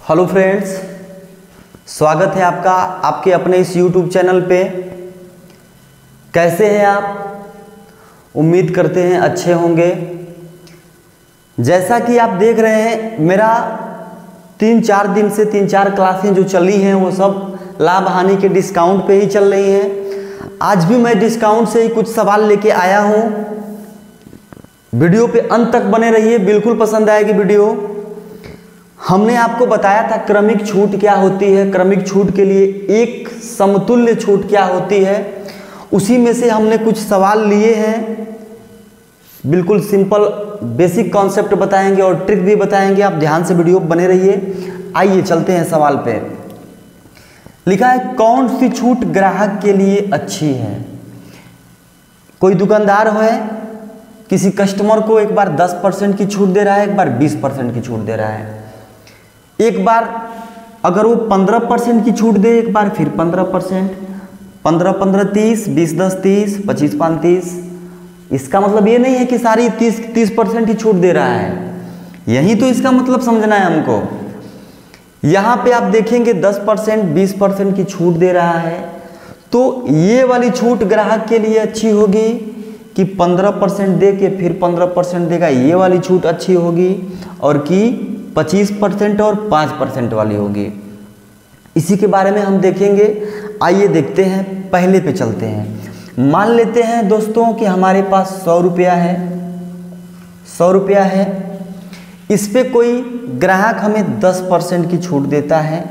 Hello friends, स्वागत है आपका आपके अपने इस YouTube चैनल पे। कैसे हैं आप? उम्मीद करते हैं अच्छे होंगे। जैसा कि आप देख रहे हैं, मेरा 3-4 दिन से 3-4 क्लासें जो चली हैं वो सब लाभ हानि के डिस्काउंट पे ही चल रही हैं। आज भी मैं डिस्काउंट से ही कुछ सवाल लेके आया हूँ। वीडियो पे अंत तक बने रहिए, बिल्कुल पसंद आएगी वीडियो। हमने आपको बताया था क्रमिक छूट क्या होती है, क्रमिक छूट के लिए एक समतुल्य छूट क्या होती है। उसी में से हमने कुछ सवाल लिए हैं। बिल्कुल सिंपल बेसिक कॉन्सेप्ट बताएंगे और ट्रिक भी बताएंगे। आप ध्यान से वीडियो बने रहिए। आइए चलते हैं सवाल पे। लिखा है, कौन सी छूट ग्राहक के लिए अच्छी है? कोई दुकानदार है, किसी कस्टमर को एक बार 10% की छूट दे रहा है, एक बार 20% की छूट दे रहा है। एक बार अगर वो 15% की छूट दे, एक बार फिर 15%, 15-15 30, 20-10 30, 25-5 30। इसका मतलब ये नहीं है कि सारी 30% ही छूट दे रहा है। यही तो इसका मतलब समझना है हमको। यहाँ पे आप देखेंगे 10%, 20% की छूट दे रहा है, तो ये वाली छूट ग्राहक के लिए अच्छी होगी कि 15% दे के फिर 15% देगा, ये वाली छूट अच्छी होगी, और कि 25% और 5% वाली होगी। इसी के बारे में हम देखेंगे। आइए देखते हैं, पहले पे चलते हैं। मान लेते हैं दोस्तों कि हमारे पास 100 रुपया है, 100 रुपया है। इस पे कोई ग्राहक हमें 10% की छूट देता है,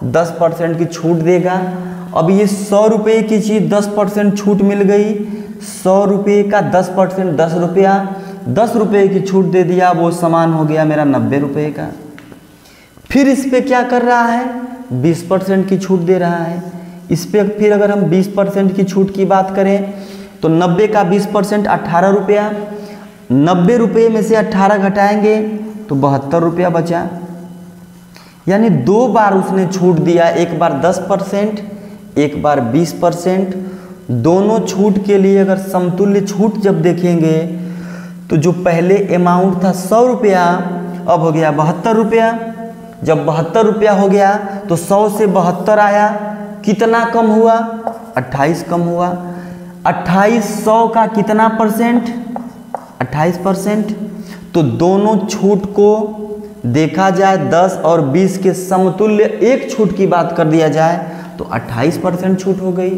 10% की छूट देगा। अब ये 100 रुपये की चीज़ 10% छूट मिल गई। 100 रुपये का 10%, 10 रुपया, 10 रुपये की छूट दे दिया, वो सामान हो गया मेरा 90 रुपये का। फिर इस पे क्या कर रहा है? 20% की छूट दे रहा है। इस पे फिर अगर हम 20% की छूट की बात करें तो 90 का 20% 18 रुपया। 90 रुपये में से 18 घटाएंगे तो 72 रुपया बचा। यानी 2 बार उसने छूट दिया, एक बार 10%, एक बार 20%। दोनों छूट के लिए अगर समतुल्य छूट जब देखेंगे तो जो पहले अमाउंट था 100 रुपया, अब हो गया 72 रुपया। जब 72 रुपया हो गया तो 100 से 72 आया, कितना कम हुआ? 28 कम हुआ। 28 100 का कितना परसेंट? 28%। तो दोनों छूट को देखा जाए 10 और 20 के समतुल्य एक छूट की बात कर दिया जाए तो 28% छूट हो गई।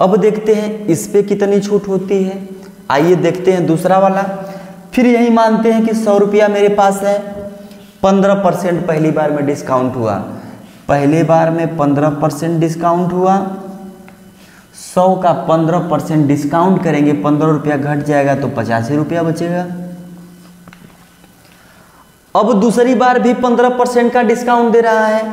अब देखते हैं इस पे कितनी छूट होती है। आइए देखते हैं दूसरा वाला। फिर यही मानते हैं कि 100 रुपया मेरे पास है, 15% पहली बार में डिस्काउंट हुआ। पहले बार में 15% डिस्काउंट हुआ। 100 का 15% डिस्काउंट करेंगे, 15 रुपया घट जाएगा तो 85 रुपया बचेगा। अब दूसरी बार भी 15% का डिस्काउंट दे रहा है।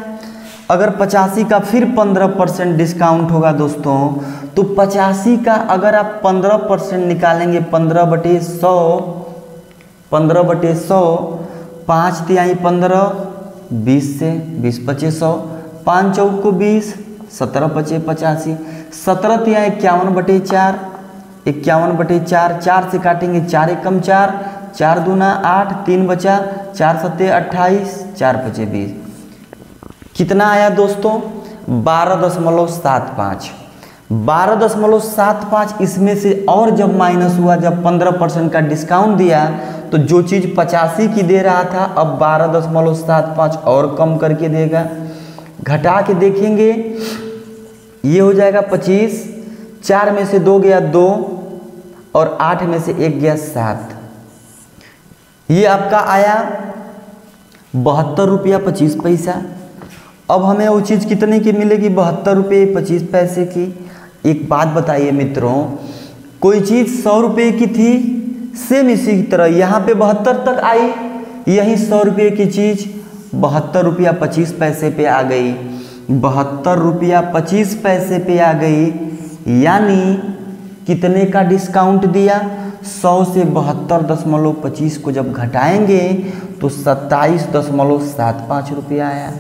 अगर 85 का फिर 15% डिस्काउंट होगा दोस्तों, तो 85 का अगर आप 15% निकालेंगे, 15/100, 15/100, 5 तिहाई 15, 20 से 20 पचे 100, 5 चौक को 20, 17 पचे 85, 17 तिहाई 51/4, 51/4, 4 से काटेंगे 4 एकम 4, 4 दूना 8, 3 बचा, 4 सत्ते 28, 4 पचे 20। कितना आया दोस्तों? 12.75। 12.75। इसमें से और जब माइनस हुआ, जब 15% का डिस्काउंट दिया, तो जो चीज़ 85 की दे रहा था अब 12.75 और कम करके देगा। घटा के देखेंगे, ये हो जाएगा 25। 4 में से 2 गया 2 और 8 में से 1 गया 7। ये आपका आया 72 रुपया 25 पैसा। अब हमें वो चीज़ कितने की मिलेगी? 72 रुपये 25 पैसे की। एक बात बताइए मित्रों, कोई चीज़ 100 रुपये की थी, सेम इसी की तरह यहाँ पे 72 तक आई, यही 100 रुपये की चीज़ 72 रुपया 25 पैसे पे आ गई। 72 रुपया 25 पैसे पे आ गई। यानी कितने का डिस्काउंट दिया? 100 से 72.25 को जब घटाएंगे तो 27.75 रुपया आया।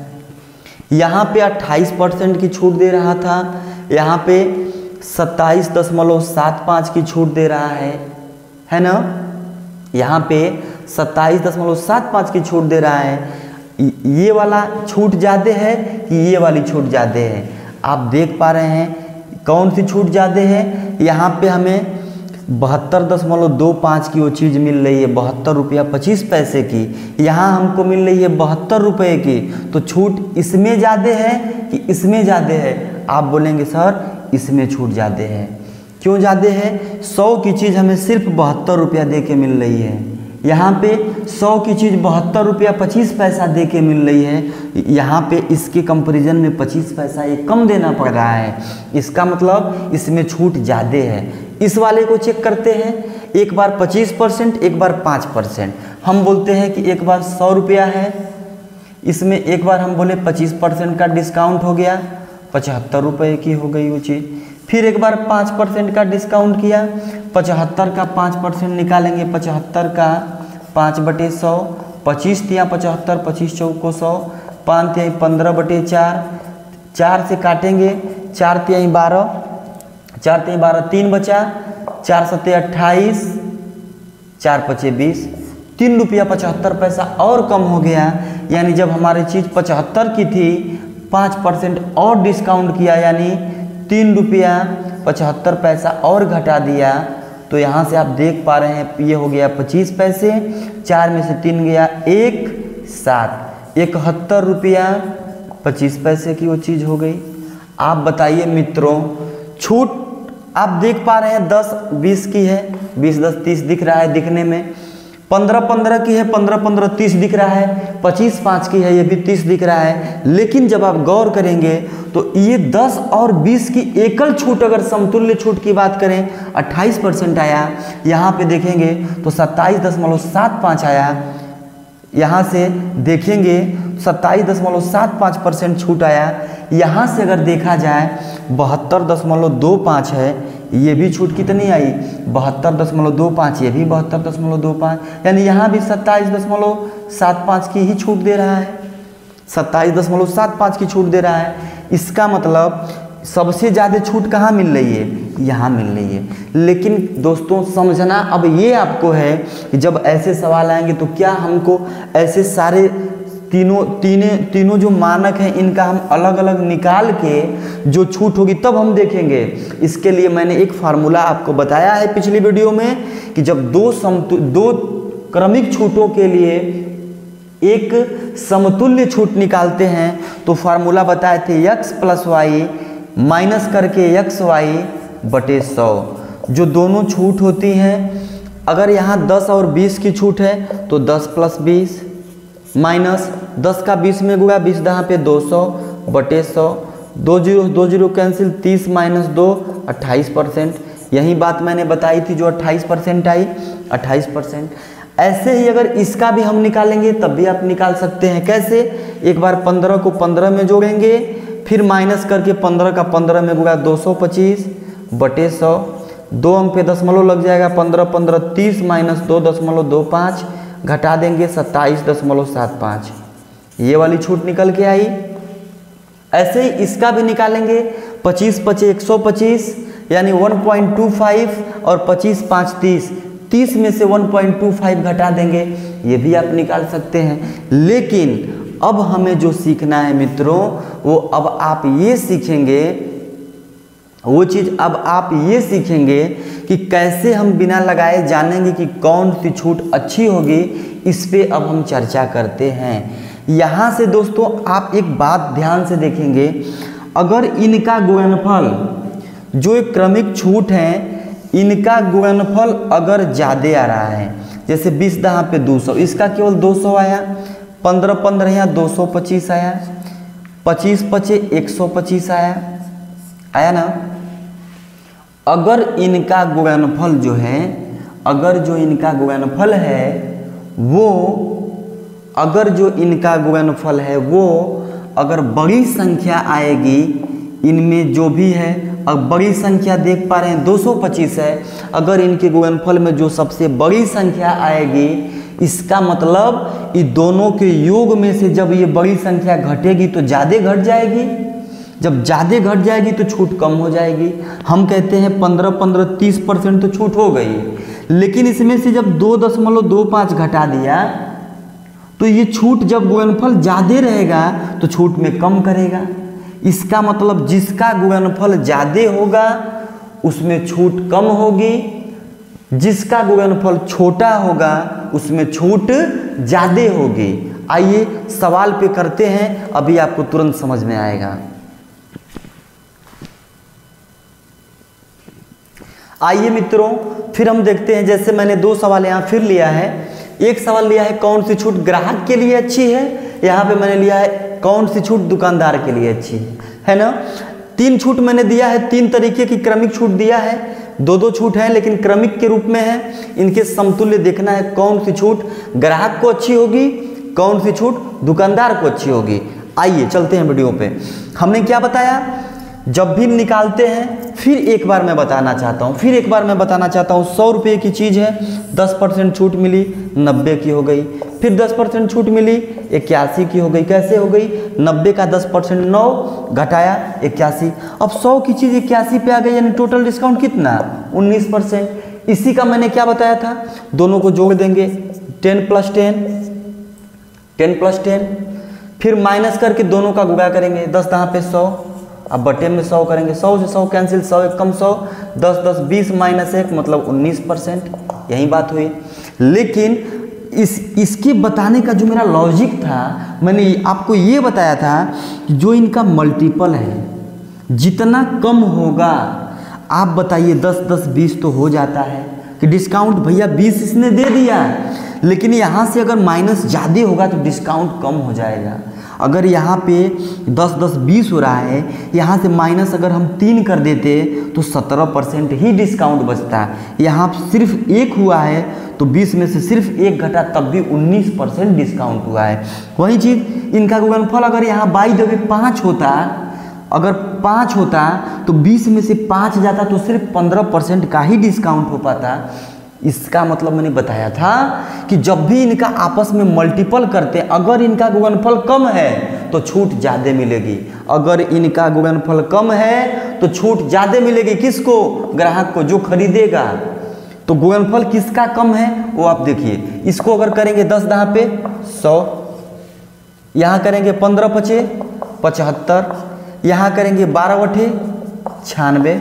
यहाँ पे 28% की छूट दे रहा था, यहाँ पे 27.75 की छूट दे रहा है ना? यहाँ पे 27.75 की छूट दे रहा है। ये वाला छूट ज़्यादा है कि ये वाली छूट ज़्यादा है? आप देख पा रहे हैं कौन सी छूट ज़्यादा है। यहाँ पे हमें 72.25 की वो चीज़ मिल रही है 72 रुपया 25 पैसे की, यहाँ हमको मिल रही है 72 रुपये की। तो छूट इसमें ज़्यादा है कि इसमें ज़्यादा है? आप बोलेंगे सर इसमें छूट ज़्यादा है। क्यों ज़्यादा है? 100 की चीज़ हमें सिर्फ 72 रुपया दे के मिल रही है, यहाँ पे 100 की चीज़ 72 रुपया 25 पैसा दे के मिल रही है। यहाँ पे इसके कंपैरिजन में 25 पैसा ये कम देना पड़ रहा है, इसका मतलब इसमें छूट ज़्यादा है। इस वाले को चेक करते हैं, एक बार 25%, एक बार 5%। हम बोलते हैं कि एक बार 100 रुपया है, इसमें एक बार हम बोले 25% का डिस्काउंट हो गया, 75 रुपये की हो गई वो चीज़। फिर एक बार 5% का डिस्काउंट किया, 75 का 5% निकालेंगे, 75 का 5/100, 25 तिया 75, 25 चौको 100, 5 तिया 15/4, 4 से काटेंगे, 4 तिया 12, 4 तिया 12, 3 बचा, 4 सत्ते 28, 4 पचे 20, 3 रुपया 75 पैसा और कम हो गया। यानी जब हमारी चीज़ 75 की थी, 5% और डिस्काउंट किया, यानी 3 रुपया 75 पैसा और घटा दिया। तो यहाँ से आप देख पा रहे हैं ये हो गया 25 पैसे, 4 में से 3 गया 1, 7, 71 रुपया 25 पैसे की वो चीज़ हो गई। आप बताइए मित्रों, छूट आप देख पा रहे हैं 10 20 की है, 20 10 30 दिख रहा है दिखने में, 15 15 की है, 15 15 30 दिख रहा है, 25 5 की है, ये भी 30 दिख रहा है। लेकिन जब आप गौर करेंगे तो ये 10 और 20 की एकल छूट, अगर समतुल्य छूट की बात करें 28% आया। यहाँ पे देखेंगे तो 27.75 आया, यहाँ से देखेंगे 27.75% छूट आया। यहाँ से अगर देखा जाए 72.25 है, ये भी छूट कितनी आई 72.25, ये भी 72.25, यानी यहाँ भी 27.75 की ही छूट दे रहा है, 27.75 की छूट दे रहा है। इसका मतलब सबसे ज़्यादा छूट कहाँ मिल रही है? यहाँ मिल रही है। लेकिन दोस्तों समझना अब ये आपको है कि जब ऐसे सवाल आएंगे तो क्या हमको ऐसे सारे तीनों जो मानक हैं इनका हम अलग अलग निकाल के जो छूट होगी तब हम देखेंगे। इसके लिए मैंने एक फार्मूला आपको बताया है पिछली वीडियो में कि जब दो क्रमिक छूटों के लिए एक समतुल्य छूट निकालते हैं तो फार्मूला बताए थे x + y माइनस करके xy/100। जो दोनों छूट होती हैं, अगर यहाँ 10 और 20 की छूट है तो 10 + 20 माइनस 10 का 20 में गुणा, 20 दहाँ पे 200/100, 2 0 कैंसिल, 30 - 2 28%। यही बात मैंने बताई थी जो 28% आई, 28%। ऐसे ही अगर इसका भी हम निकालेंगे तब भी आप निकाल सकते हैं। कैसे? एक बार 15 को 15 में जोड़ेंगे, फिर माइनस करके 15 का 15 में गुणा, 225/100, 2 अंक पे दशमलव लग जाएगा, 15 15 30 - 2.25 घटा देंगे 27.75, ये वाली छूट निकल के आई। ऐसे ही इसका भी निकालेंगे, 25 पचे 125 यानी 1.25 और 25 5 30, 30 में से 1.25 घटा देंगे, ये भी आप निकाल सकते हैं। लेकिन अब हमें जो सीखना है मित्रों, वो अब आप ये सीखेंगे, वो चीज़ अब आप ये सीखेंगे कि कैसे हम बिना लगाए जानेंगे कि कौन सी छूट अच्छी होगी। इस पे अब हम चर्चा करते हैं। यहाँ से दोस्तों आप एक बात ध्यान से देखेंगे, अगर इनका गुणनफल, जो एक क्रमिक छूट है, इनका गुणनफल अगर ज़्यादा आ रहा है, जैसे 20 दहाँ पे 200, इसका केवल 200 आया, 15 15 यहाँ 225 आया, 25 पचे 125 आया ना। अगर इनका गुणनफल जो है, अगर जो इनका गुणनफल है वो, अगर जो इनका गुणनफल है वो अगर बड़ी संख्या आएगी, इनमें जो भी है, अब बड़ी संख्या देख पा रहे हैं 225 है, अगर इनके गुणनफल में जो सबसे बड़ी संख्या आएगी, इसका मतलब ये दोनों के योग में से जब ये बड़ी संख्या घटेगी तो ज़्यादा घट जाएगी, जब ज़्यादा घट जाएगी तो छूट कम हो जाएगी। हम कहते हैं 15 15 30% तो छूट हो गई, लेकिन इसमें से जब 2.25 घटा दिया तो ये छूट जब गुणनफल ज़्यादा रहेगा तो छूट में कम करेगा। इसका मतलब जिसका गुणनफल ज़्यादा होगा उसमें छूट कम होगी, जिसका गुणनफल छोटा होगा उसमें छूट ज़्यादा होगी। आइए सवाल पे करते हैं, अभी आपको तुरंत समझ में आएगा। आइए मित्रों फिर हम देखते हैं, जैसे मैंने 2 सवाल यहाँ फिर लिया है। एक सवाल लिया है कौन सी छूट ग्राहक के लिए अच्छी है, यहाँ पे मैंने लिया है कौन सी छूट दुकानदार के लिए अच्छी है ना। 3 छूट मैंने दिया है, 3 तरीके की क्रमिक छूट दिया है, 2-2 छूट है लेकिन क्रमिक के रूप में है। इनके समतुल्य देखना है कौन सी छूट ग्राहक को अच्छी होगी, कौन सी छूट दुकानदार को अच्छी होगी। आइए चलते हैं वीडियो पे। हमने क्या बताया, जब भी निकालते हैं फिर एक बार मैं बताना चाहता हूँ 100 रुपये की चीज़ है, 10% छूट मिली 90 की हो गई, फिर 10% छूट मिली 81 की हो गई। कैसे हो गई, 90 का 10% 9 घटाया 81। अब 100 की चीज़ 81 पे आ गई, यानी टोटल डिस्काउंट कितना 19%। इसी का मैंने क्या बताया था, दोनों को जोड़ देंगे 10 + 10, फिर माइनस करके दोनों का गुणा करेंगे, 10 दहाँ पे 100, अब बटे में 100 करेंगे, 100 से 100 कैंसिल, 100 एक कम 100, 10 10 20 - 1 मतलब 19%। यही बात हुई। लेकिन इसके बताने का जो मेरा लॉजिक था, मैंने आपको ये बताया था कि जो इनका मल्टीपल है जितना कम होगा, आप बताइए 10 10 20 तो हो जाता है कि डिस्काउंट भैया 20 इसने दे दिया, लेकिन यहाँ से अगर माइनस ज़्यादा होगा तो डिस्काउंट कम हो जाएगा। अगर यहाँ पे 10 10 20 हो रहा है, यहाँ से माइनस अगर हम 3 कर देते तो 17% ही डिस्काउंट बचता है। यहाँ सिर्फ 1 हुआ है तो 20 में से सिर्फ 1 घटा तब भी 19% डिस्काउंट हुआ है। वही चीज़ इनका गुणनफल अगर यहाँ बाई द वे 5 होता, अगर 5 होता तो 20 में से 5 जाता तो सिर्फ 15% का ही डिस्काउंट हो पाता। इसका मतलब मैंने बताया था कि जब भी इनका आपस में मल्टीपल करते हैं, अगर इनका गुणनफल कम है तो छूट ज़्यादा मिलेगी, अगर इनका गुणनफल कम है तो छूट ज़्यादा मिलेगी। किसको, ग्राहक को, जो खरीदेगा। तो गुणनफल किसका कम है वो आप देखिए। इसको अगर करेंगे 10 दहाँ पे 100, यहाँ करेंगे 15 पचे 75, यहाँ करेंगे 12 बटे 96,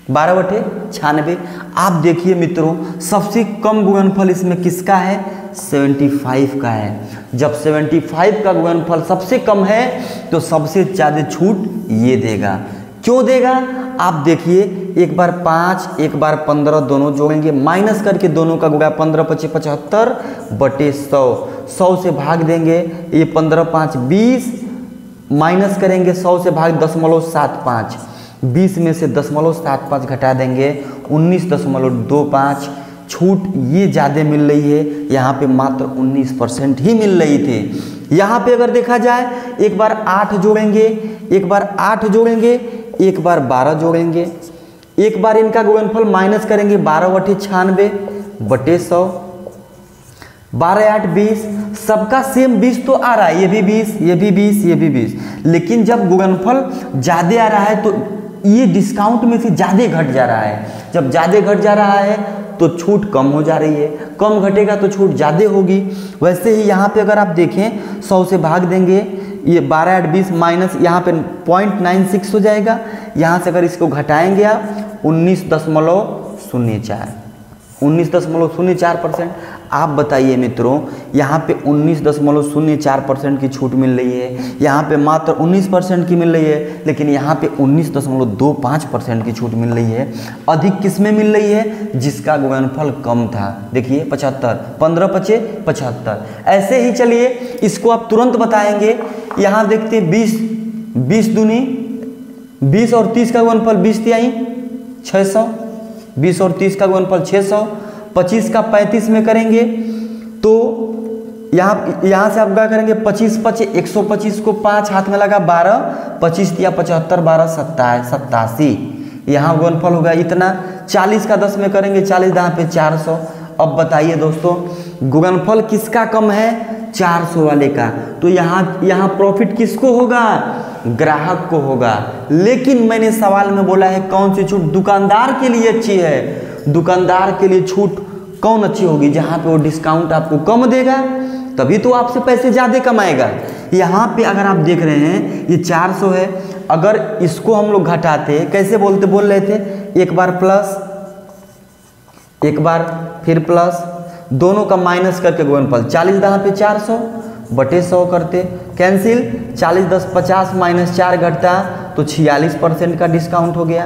12 बटे 96। आप देखिए मित्रों सबसे कम गुणनफल इसमें किसका है, 75 का है। जब 75 का गुणनफल सबसे कम है तो सबसे ज़्यादा छूट ये देगा। क्यों देगा, आप देखिए, एक बार 5 एक बार 15 दोनों जोड़ेंगे, माइनस करके दोनों का गुणा 15 पचे 75 बटे 100, 100 से भाग देंगे, ये 15 5 20, माइनस करेंगे 100 से भाग 0.75, 20 में से 0.75 घटा देंगे 19.25। छूट ये ज़्यादा मिल रही है, यहाँ पे मात्र 19% ही मिल रही थी। यहाँ पे अगर देखा जाए एक बार 8 जोड़ेंगे, एक बार 8 जोड़ेंगे, एक बार 12 जोड़ेंगे, एक बार इनका गुणनफल माइनस करेंगे 12 बटे 96 बटे 100, 12 8 20, सबका सेम 20 तो आ रहा है, ये भी 20, ये भी 20, ये भी 20। लेकिन जब गुणनफल ज़्यादा आ रहा है तो ये डिस्काउंट में से ज़्यादा घट जा रहा है। जब ज़्यादा घट जा रहा है तो छूट कम हो जा रही है, कम घटेगा तो छूट ज़्यादा होगी। वैसे ही यहाँ पे अगर आप देखें 100 से भाग देंगे, ये 12 8 20 माइनस यहाँ पे 0.96 हो जाएगा। यहाँ से अगर इसको घटाएंगे आप 19.04%। आप बताइए मित्रों, यहाँ पे 19.04% की छूट मिल रही है, यहाँ पे मात्र 19% की मिल रही है, लेकिन यहाँ पे 19.25% की छूट मिल रही है। अधिक किस में मिल रही है, जिसका गुणनफल कम था। देखिए 75, 15 पचे 75। ऐसे ही चलिए इसको आप तुरंत बताएंगे। यहाँ देखते 20 दूनी 20 और 30 का गुणनफल 20 तिहाई 600, 20 और 30 का गुणनफल 600, 25 का 35 में करेंगे तो यहाँ से आप क्या करेंगे, 25 पचे 125 को 5 हाथ में लगा 12, 25 तिया 75, 12 87, यहाँ गुणनफल होगा इतना। 40 का 10 में करेंगे, 40 दहाँ पे 400। अब बताइए दोस्तों गुणनफल किसका कम है, 400 वाले का। तो यहाँ प्रॉफिट किसको होगा, ग्राहक को होगा। लेकिन मैंने सवाल में बोला है कौन सी छूट दुकानदार के लिए अच्छी है। दुकानदार के लिए छूट कौन अच्छी होगी, जहाँ पे वो डिस्काउंट आपको कम देगा, तभी तो आपसे पैसे ज़्यादा कमाएगा। यहाँ पे अगर आप देख रहे हैं ये 400 है, अगर इसको हम लोग घटाते, कैसे बोल रहे थे, एक बार प्लस एक बार फिर प्लस, दोनों का माइनस करके गुणनफल 40 दहाँ पे 400 बटे 100 करते, कैंसिल, 40 10 50 माइनस 4 घटता तो 46% का डिस्काउंट हो गया,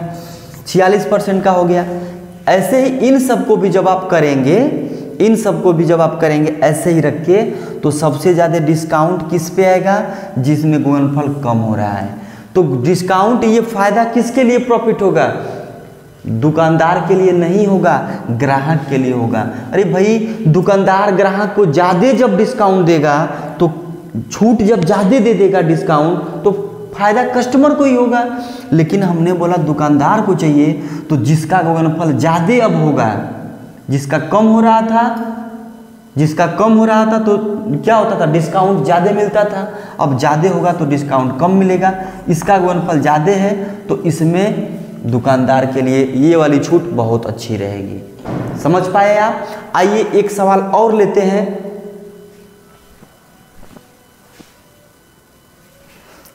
46% का हो गया। ऐसे ही इन सबको भी जब आप करेंगे, इन सबको भी जब आप करेंगे ऐसे ही रख के, तो सबसे ज़्यादा डिस्काउंट किस पे आएगा, जिसमें गुणनफल कम हो रहा है। तो डिस्काउंट, ये फायदा किसके लिए प्रॉफिट होगा, दुकानदार के लिए नहीं होगा, ग्राहक के लिए होगा। अरे भाई, दुकानदार ग्राहक को ज़्यादा जब डिस्काउंट देगा, तो छूट जब ज़्यादा दे देगा डिस्काउंट, तो फायदा कस्टमर को ही होगा। लेकिन हमने बोला दुकानदार को चाहिए, तो जिसका गुणनफल ज़्यादा अब होगा, जिसका कम हो रहा था तो क्या होता था, डिस्काउंट ज़्यादा मिलता था। अब ज़्यादा होगा तो डिस्काउंट कम मिलेगा। इसका गुणनफल ज़्यादा है तो इसमें दुकानदार के लिए ये वाली छूट बहुत अच्छी रहेगी। समझ पाए आप? आइए एक सवाल और लेते हैं।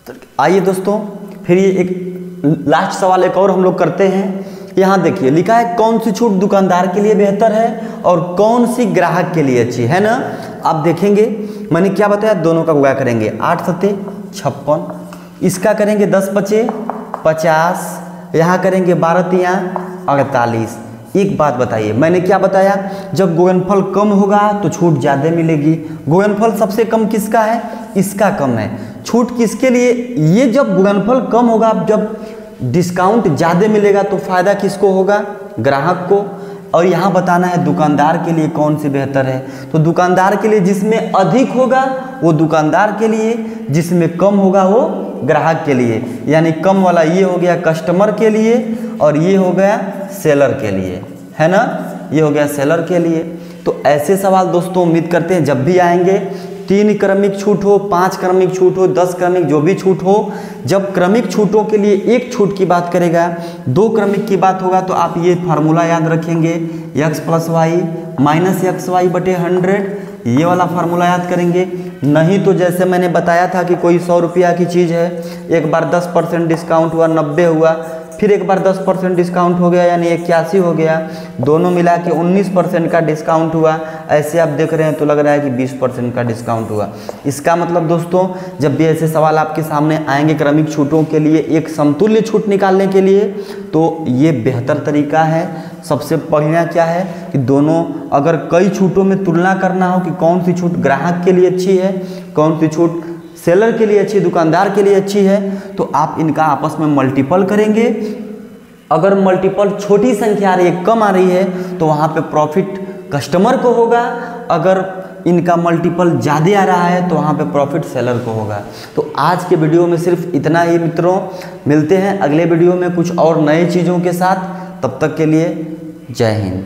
तो आइए दोस्तों, फिर ये एक लास्ट सवाल एक और हम लोग करते हैं। यहाँ देखिए लिखा है कौन सी छूट दुकानदार के लिए बेहतर है और कौन सी ग्राहक के लिए अच्छी है ना। आप देखेंगे मैंने क्या बताया, दोनों का गुणा करेंगे, 8 सत्ते 56, इसका करेंगे 10 पचे 50, यहाँ करेंगे 12 तियाँ 48। एक बात बताइए, मैंने क्या बताया, जब गुणनफल कम होगा तो छूट ज़्यादा मिलेगी। गुणनफल सबसे कम किसका है, इसका कम है। छूट किसके लिए, ये जब गुणनफल कम होगा, जब डिस्काउंट ज़्यादा मिलेगा तो फ़ायदा किसको होगा, ग्राहक को। और यहाँ बताना है दुकानदार के लिए कौन सी बेहतर है। तो दुकानदार के लिए जिसमें अधिक होगा वो दुकानदार के लिए, जिसमें कम होगा वो ग्राहक के लिए। यानी कम वाला ये हो गया कस्टमर के लिए और ये हो गया सेलर के लिए, है ना, ये हो गया सेलर के लिए। तो ऐसे सवाल दोस्तों उम्मीद करते हैं जब भी आएंगे, 3 क्रमिक छूट हो, 5 क्रमिक छूट हो, 10 क्रमिक जो भी छूट हो, जब क्रमिक छूटों के लिए एक छूट की बात करेगा, 2 क्रमिक की बात होगा तो आप ये फार्मूला याद रखेंगे, x + y - xy बटे 100, ये वाला फार्मूला याद करेंगे। नहीं तो जैसे मैंने बताया था कि कोई 100 रुपया की चीज़ है, एक बार 10% डिस्काउंट हुआ 90 हुआ, फिर एक बार 10% डिस्काउंट हो गया यानी 81 हो गया, दोनों मिला के 19% का डिस्काउंट हुआ। ऐसे आप देख रहे हैं तो लग रहा है कि 20% का डिस्काउंट हुआ। इसका मतलब दोस्तों जब भी ऐसे सवाल आपके सामने आएंगे क्रमिक छूटों के लिए एक समतुल्य छूट निकालने के लिए, तो ये बेहतर तरीका है। सबसे बढ़िया क्या है कि दोनों, अगर कई छूटों में तुलना करना हो कि कौन सी छूट ग्राहक के लिए अच्छी है, कौन सी छूट सेलर के लिए अच्छी, दुकानदार के लिए अच्छी है, तो आप इनका आपस में मल्टीपल करेंगे। अगर मल्टीपल छोटी संख्या आ रही है, कम आ रही है, तो वहाँ पे प्रॉफिट कस्टमर को होगा। अगर इनका मल्टीपल ज़्यादा आ रहा है तो वहाँ पे प्रॉफिट सेलर को होगा। तो आज के वीडियो में सिर्फ इतना ही मित्रों, मिलते हैं अगले वीडियो में कुछ और नए चीज़ों के साथ। तब तक के लिए जय हिंद।